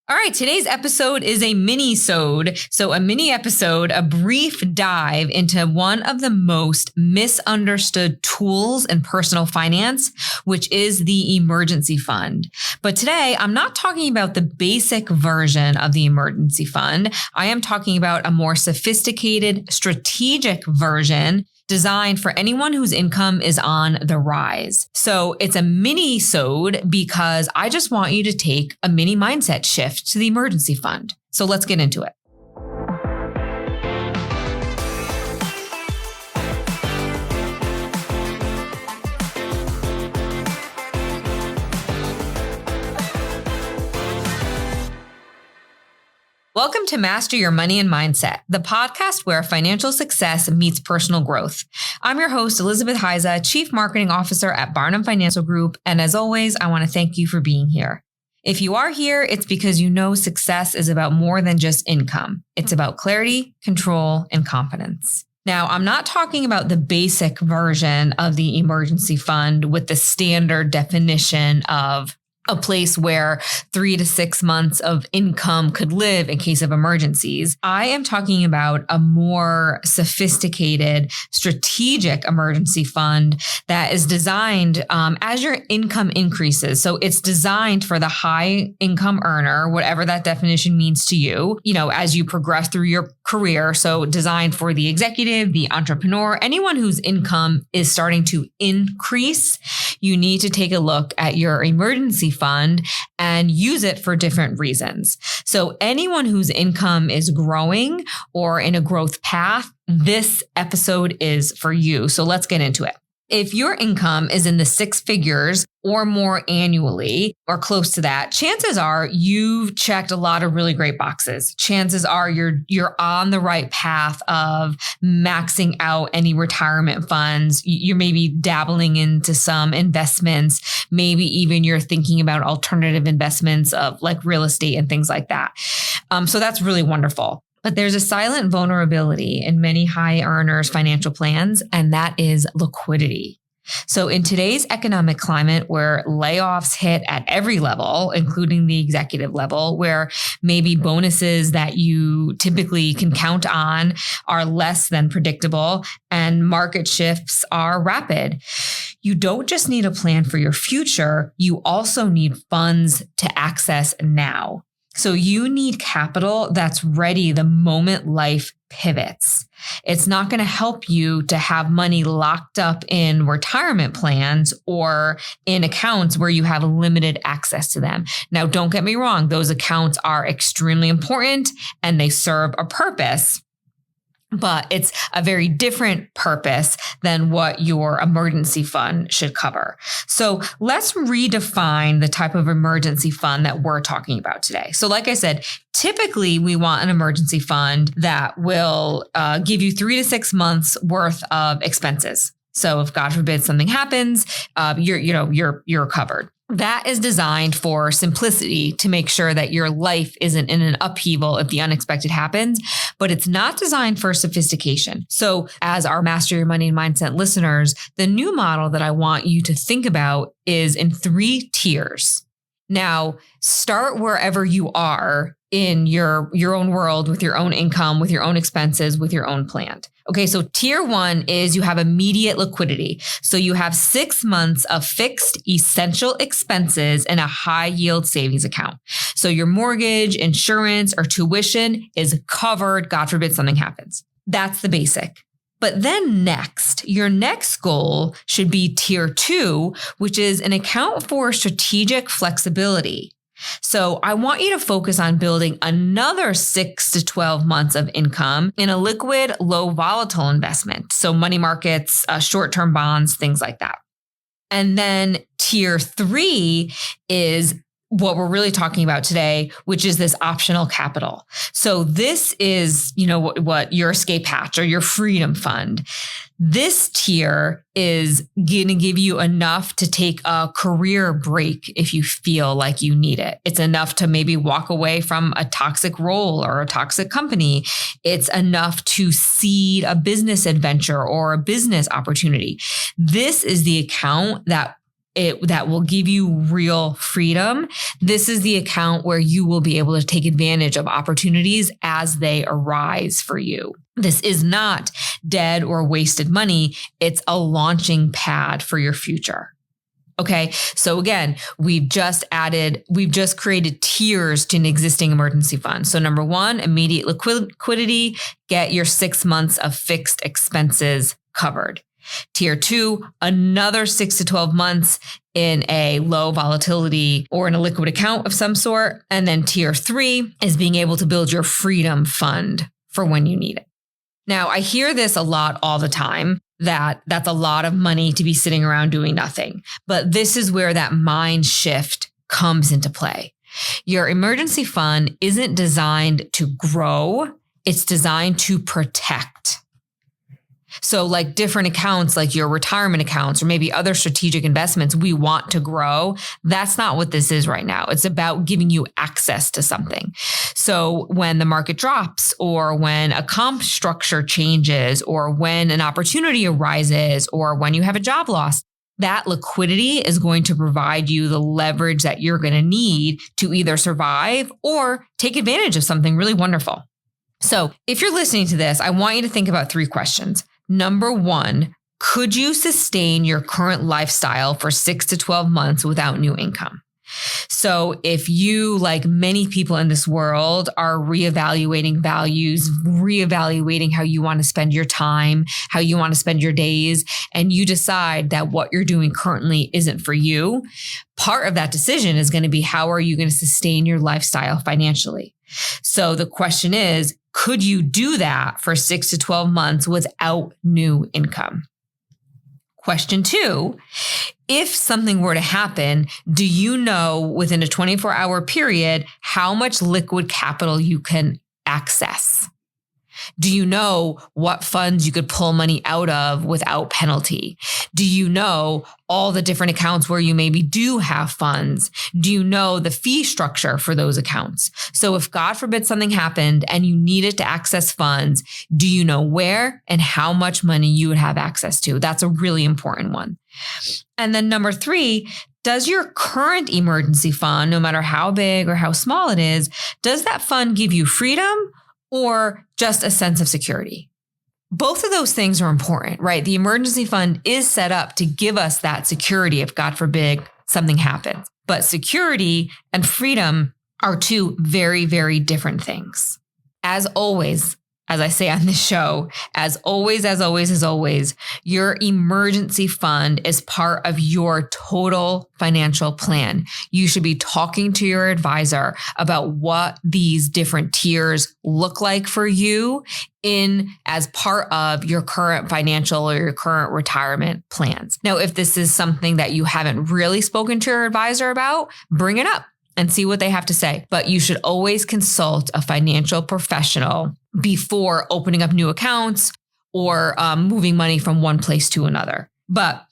All right, today's episode is a mini-sode. So a mini episode, a brief dive into one of the most misunderstood tools in personal finance, which is the emergency fund. But today, I'm not talking about the basic version of the emergency fund. I am talking about a more sophisticated, strategic version designed for anyone whose income is on the rise. So it's a mini-sode because I just want you to take a mini mindset shift to the emergency fund. So let's get into it. Welcome to Master Your Money and Mindset, the podcast where financial success meets personal growth. I'm your host, Elizabeth Hiza, Chief Marketing Officer at Barnum Financial Group. And as always, I want to thank you for being here. If you are here, it's because you know success is about more than just income. It's about clarity, control, and confidence. Now, I'm not talking about the basic version of the emergency fund with the standard definition of a place where 3 to 6 months of income could live in case of emergencies. I am talking about a more sophisticated, strategic emergency fund that is designed as your income increases. So it's designed for the high income earner, whatever that definition means to you, as you progress through your career. So designed for the executive, the entrepreneur, anyone whose income is starting to increase. You need to take a look at your emergency fund and use it for different reasons. So anyone whose income is growing or in a growth path, this episode is for you. So let's get into it. If your income is in the 6 figures or more annually or close to that, chances are you've checked a lot of really great boxes. Chances are you're on the right path of maxing out any retirement funds. You're maybe dabbling into some investments. Maybe even you're thinking about alternative investments of like real estate and things like that. So that's really wonderful. But there's a silent vulnerability in many high earners' financial plans, and that is liquidity. So in today's economic climate where layoffs hit at every level, including the executive level, where maybe bonuses that you typically can count on are less than predictable and market shifts are rapid, you don't just need a plan for your future, you also need funds to access now. So you need capital that's ready the moment life pivots. It's not going to help you to have money locked up in retirement plans or in accounts where you have limited access to them. Now, don't get me wrong. Those accounts are extremely important and they serve a purpose. But it's a very different purpose than what your emergency fund should cover. So let's redefine the type of emergency fund that we're talking about today. So like I said, typically we want an emergency fund that will give you 3 to 6 months worth of expenses. So if God forbid something happens, you're covered. That is designed for simplicity to make sure that your life isn't in an upheaval if the unexpected happens, but it's not designed for sophistication. So as our Master Your Money and Mindset listeners, the new model that I want you to think about is in 3 tiers. Now, start wherever you are in your own world with your own income, with your own expenses, with your own plan. Okay, so tier 1 is you have immediate liquidity. So you have 6 months of fixed essential expenses in a high yield savings account. So your mortgage, insurance, or tuition is covered. God forbid something happens. That's the basic. But then your next goal should be tier 2, which is an account for strategic flexibility. So I want you to focus on building another 6 to 12 months of income in a liquid, low volatile investment. So money markets, short-term bonds, things like that. And then tier 3 is what we're really talking about today, which is this optional capital. So this is, what your escape hatch or your freedom fund. This tier is going to give you enough to take a career break if you feel like you need it. It's enough to maybe walk away from a toxic role or a toxic company. It's enough to seed a business adventure or a business opportunity. This is the account that that will give you real freedom. This is the account where you will be able to take advantage of opportunities as they arise for you. This is not dead or wasted money. It's a launching pad for your future. Okay. So again, we've just created tiers to an existing emergency fund. So number one, immediate liquidity, get your 6 months of fixed expenses covered. Tier 2, another 6 to 12 months in a low volatility or in a liquid account of some sort. And then tier 3 is being able to build your freedom fund for when you need it. Now, I hear this a lot all the time, that's a lot of money to be sitting around doing nothing. But this is where that mind shift comes into play. Your emergency fund isn't designed to grow. It's designed to protect. So like different accounts, like your retirement accounts or maybe other strategic investments we want to grow. That's not what this is right now. It's about giving you access to something. So when the market drops or when a comp structure changes or when an opportunity arises or when you have a job loss, that liquidity is going to provide you the leverage that you're going to need to either survive or take advantage of something really wonderful. So if you're listening to this, I want you to think about 3 questions. Number 1, could you sustain your current lifestyle for 6 to 12 months without new income? So if you, like many people in this world, are reevaluating values, reevaluating how you want to spend your time, how you want to spend your days, and you decide that what you're doing currently isn't for you, part of that decision is going to be how are you going to sustain your lifestyle financially? So the question is, could you do that for 6 to 12 months without new income? Question 2, if something were to happen, do you know within a 24-hour period how much liquid capital you can access? Do you know what funds you could pull money out of without penalty? Do you know all the different accounts where you maybe do have funds? Do you know the fee structure for those accounts? So if God forbid something happened and you needed to access funds, do you know where and how much money you would have access to? That's a really important one. And then number 3, does your current emergency fund, no matter how big or how small it is, does that fund give you freedom or just a sense of security? Both of those things are important, right? The emergency fund is set up to give us that security if God forbid something happens. But security and freedom are 2 very, very different things. As always, as I say on this show, as always, your emergency fund is part of your total financial plan. You should be talking to your advisor about what these different tiers look like for you as part of your current financial or your current retirement plans. Now, if this is something that you haven't really spoken to your advisor about, bring it up and see what they have to say. But you should always consult a financial professional before opening up new accounts or moving money from one place to another. But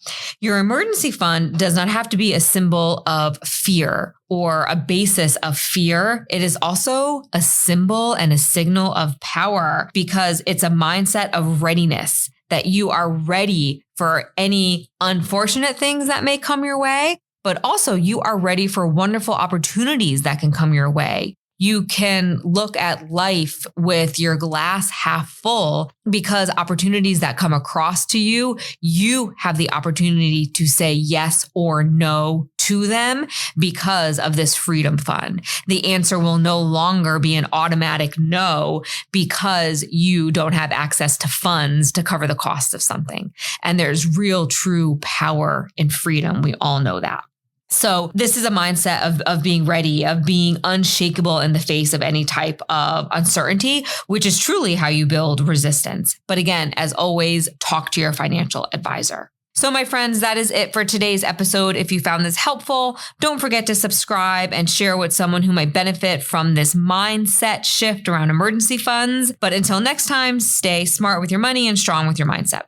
your emergency fund does not have to be a symbol of fear or a basis of fear. It is also a symbol and a signal of power because it's a mindset of readiness, that you are ready for any unfortunate things that may come your way, but also you are ready for wonderful opportunities that can come your way. You can look at life with your glass half full because opportunities that come across to you, you have the opportunity to say yes or no to them because of this freedom fund. The answer will no longer be an automatic no because you don't have access to funds to cover the cost of something. And there's real true power in freedom. We all know that. So this is a mindset of being ready, of being unshakable in the face of any type of uncertainty, which is truly how you build resistance. But again, as always, talk to your financial advisor. So my friends, that is it for today's episode. If you found this helpful, don't forget to subscribe and share with someone who might benefit from this mindset shift around emergency funds. But until next time, stay smart with your money and strong with your mindset.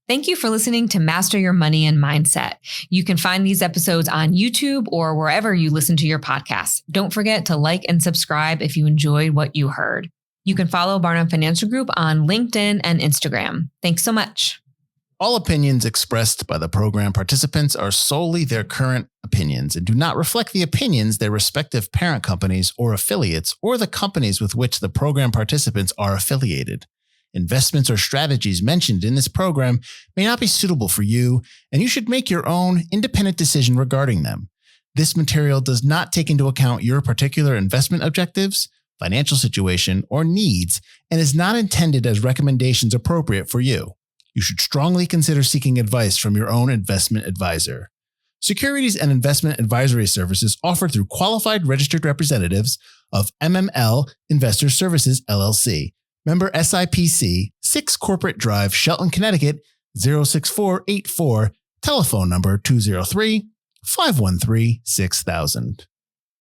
Thank you for listening to Master Your Money and Mindset. You can find these episodes on YouTube or wherever you listen to your podcasts. Don't forget to like and subscribe if you enjoyed what you heard. You can follow Barnum Financial Group on LinkedIn and Instagram. Thanks so much. All opinions expressed by the program participants are solely their current opinions and do not reflect the opinions their respective parent companies or affiliates or the companies with which the program participants are affiliated. Investments or strategies mentioned in this program may not be suitable for you, and you should make your own independent decision regarding them. This material does not take into account your particular investment objectives, financial situation, or needs, and is not intended as recommendations appropriate for you. You should strongly consider seeking advice from your own investment advisor. Securities and investment advisory services offered through qualified registered representatives of MML Investor Services, LLC. Member SIPC, 6 Corporate Drive, Shelton, Connecticut, 06484, telephone number 203-513-6000.